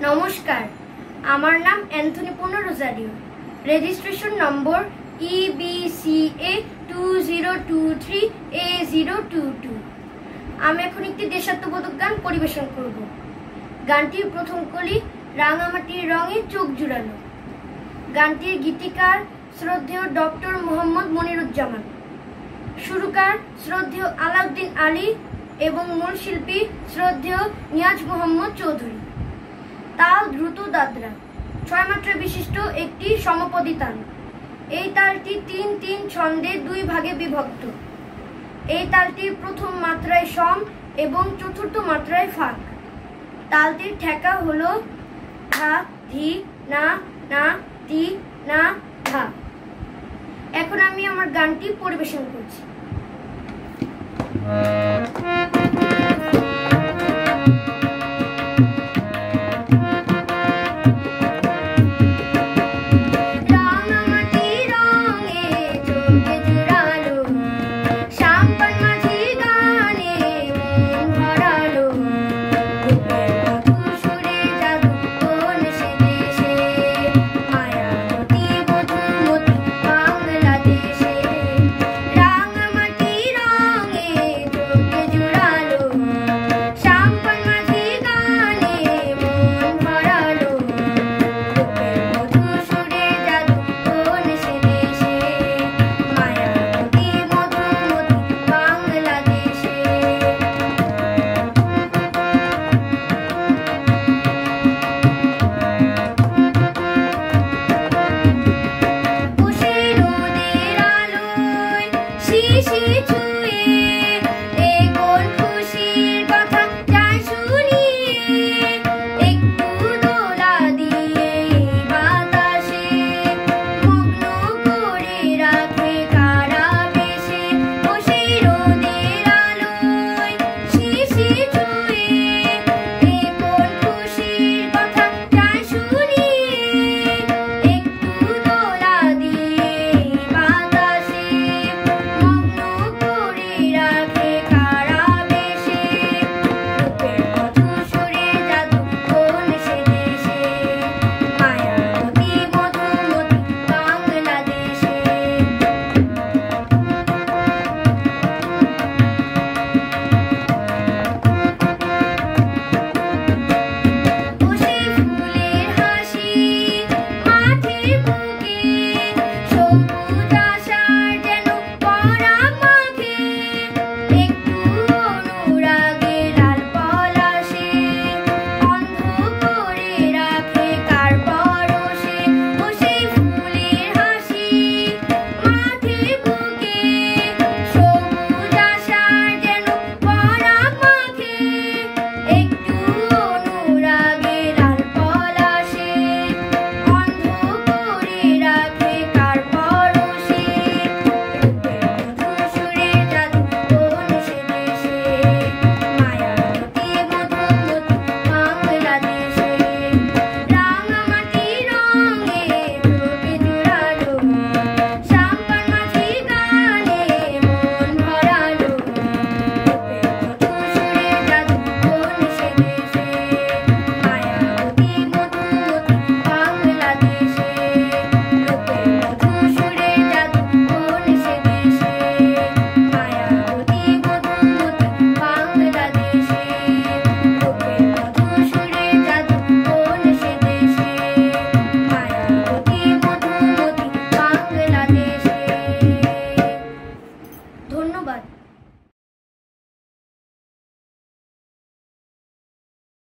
নমস্কার, আমার নাম অ্যান্থনি পূর্ণ Rosario. Registration number EBCA 2023A022। আমি এখন একটি দেশাত্মবোধক গান পরিবেশন করব। গানটির প্রথম কলি রাঙামাটির রঙে চোখ জুড়ানো। গানটির গীতিকার শ্রদ্ধেয় ডক্টর মোহাম্মদ মনিরুজ্জামান, সুরকার শ্রদ্ধেয় আলাউদ্দিন আলী এবং মূল শিল্পী শ্রদ্ধেয় নিয়াজ মোহাম্মদ চৌধুরী। তাল দ্রুত দাদরা, 6 মাত্রা বিশিষ্ট একটি সমপদী তাল। এই তালটি 3-3 ছন্দে 2 ভাগে বিভক্ত। এই তালটির প্রথম মাত্রায় সম এবং চতুর্থ মাত্রায় ফাঁক। তালটির ঠেকা হলো ধা ধি না না তি না ধা। এখন আমি আমার গানটি পরিবেশন করছি।